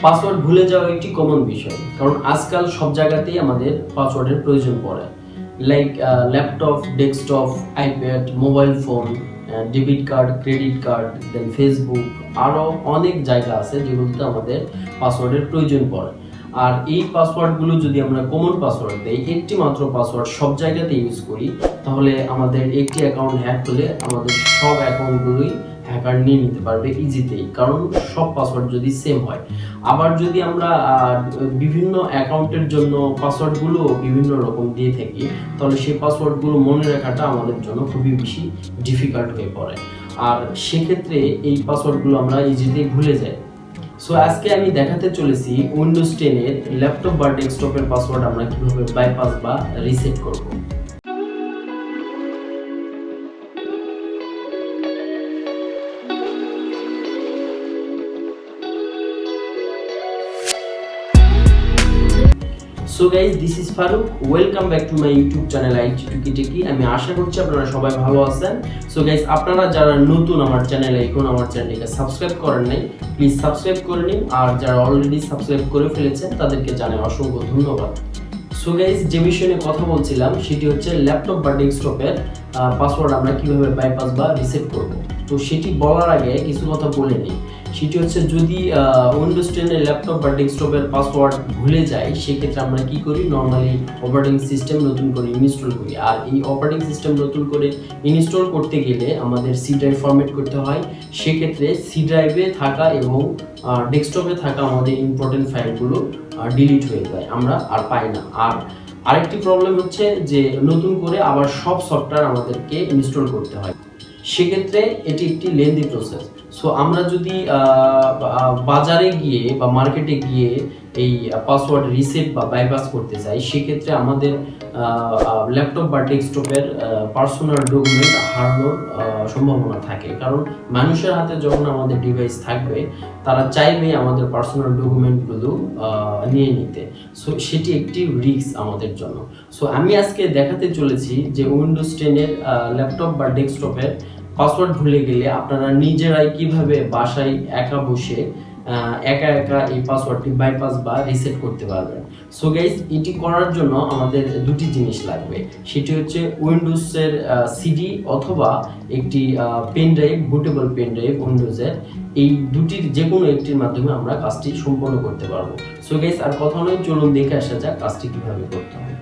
Password ভুলে যাওয়া একটি কমন বিষয়, কারণ আজকাল সব জায়গাতেই আমাদের পাসওয়ার্ডের প্রয়োজন পড়ে। Like laptop, desktop, iPad, mobile phone, debit card, credit card, then Facebook, আরও অনেক জায়গা আছে যেগুলোতে আমাদের পাসওয়ার্ডের প্রয়োজন পড়ে। আর এই পাসওয়ার্ডগুলো যদি আমরা কমন পাসওয়ার্ড দেই, একটি মাত্র পাসওয়ার্ড সব জায়গাতে ইউজ করি, তাহলে আমাদের একটি অ্যাকাউন্ট হ্যাক হলে আমাদের সব অ্যাকাউন্টগুলোই হ্যাকার নিয়ে নিতে পারবে ইজিতেই, কারণ সব পাসওয়ার্ড যদি সেম হয়। আবার যদি আমরা বিভিন্ন অ্যাকাউন্টের জন্য পাসওয়ার্ডগুলো বিভিন্ন রকম দিয়ে থাকি, তাহলে সেই পাসওয়ার্ডগুলো মনে রাখাটা আমাদের জন্য খুবই বেশি ডিফিকাল্ট হয়ে পড়ে। আর সেক্ষেত্রে এই পাসওয়ার্ডগুলো আমরা ইজিতেই ভুলে যাই। সো আজকে আমি দেখাতে চলেছি উইন্ডোজ 10 এর ল্যাপটপ বা ডেস্কটপের পাসওয়ার্ড আমরা কিভাবে বাইপাস বা রিসেট করব। So guys, this is Faruk. Welcome back to my YouTube channel IT টুকি-টাকি। আমি আশা করছি আপনারা সবাই ভালো আছেন। সো গাইজ, আপনারা যারা নতুন আমার চ্যানেলে, এখন আমার চ্যানেলকে সাবস্ক্রাইব করেন নাই, প্লিজ সাবস্ক্রাইব করে নিন। আর যারা অলরেডি সাবস্ক্রাইব করে ফেলেছেন তাদেরকে জানাই অসংখ্য ধন্যবাদ। সো গাইজ, যে বিষয় নিয়ে কথা বলছিলাম সেটি হচ্ছে ল্যাপটপ বা ডেস্কটপের পাসওয়ার্ড আমরা কিভাবে বাইপাস বা রিসেট করব। তো সেটি বলার আগে কিছু কথা বলে নিই। সেটি হচ্ছে, যদি উইন্ডোজ 10 এর ল্যাপটপ বা ডেস্কটপের পাসওয়ার্ড ভুলে যাই, সেক্ষেত্রে আমরা কি করি, নর্মালি অপারেটিং সিস্টেম নতুন করে ইনস্টল করি। আর এই অপারেটিং সিস্টেম নতুন করে ইনস্টল করতে গেলে আমাদের সি ড্রাইভ ফরম্যাট করতে হয়। সেক্ষেত্রে সি ড্রাইভে থাকা এবং ডেস্কটপে থাকা আমাদের ইম্পর্টেন্ট ফাইলগুলো ডিলিট হয়ে যায়, আমরা আর পাই না। আর আরেকটি প্রবলেম হচ্ছে যে নতুন করে আবার সব সফটওয়্যার আমাদেরকে ইনস্টল করতে হয়। সেক্ষেত্রে এটি একটি লেন্দি প্রসেস। সো আমরা যদি বাজারে গিয়ে বা মার্কেটে গিয়ে এই পাসওয়ার্ড রিসেট বা বাইপাস করতে চাই, সেক্ষেত্রে আমাদের ল্যাপটপ বা ডেস্কটপের পার্সোনাল ডকুমেন্ট হারানোর সম্ভাবনা থাকে। কারণ মানুষের হাতে যখন আমাদের ডিভাইস থাকবে, তারা চাইবে আমাদের পার্সোনাল ডকুমেন্টগুলো নিয়ে নিতে। সো সেটি একটি রিস্ক আমাদের জন্য। সো আমি আজকে দেখাতে চলেছি যে উইন্ডোজ 10 এর ল্যাপটপ বা ডেস্কটপের পাসওয়ার্ড ভুলে গেলে আপনারা নিজেরাই কিভাবে বাসায় একা বসে একা একা এই পাসওয়ার্ডটি বাইপাস বা রিসেট করতে পারবেন। সো গাইস, এটি করার জন্য আমাদের দুটি জিনিস লাগবে। সেটি হচ্ছে উইন্ডোজের সিডি অথবা একটি pen drive, bootable pen drive উইন্ডোজের। এই দুটির যে কোনো একটির মাধ্যমে আমরা কাজটি সম্পন্ন করতে পারবো। সো গাইস, আর কথা নয়, চলুন দেখে আসা যাক কাজটি কিভাবে করতে হয়।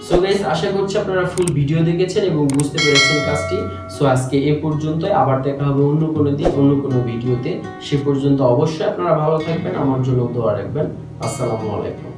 সো গাইস আশা করছি আপনারা ফুল ভিডিও দেখেছেন এবং বুঝতে পেরেছেন কাজটি। সো আজকে এ পর্যন্তই, আবার দেখা হবে অন্য কোনো দিন অন্য কোনো ভিডিওতে। সে পর্যন্ত অবশ্যই আপনারা ভালো থাকবেন, আমার জন্য দোয়া রাখবেন। আসসালামু আলাইকুম।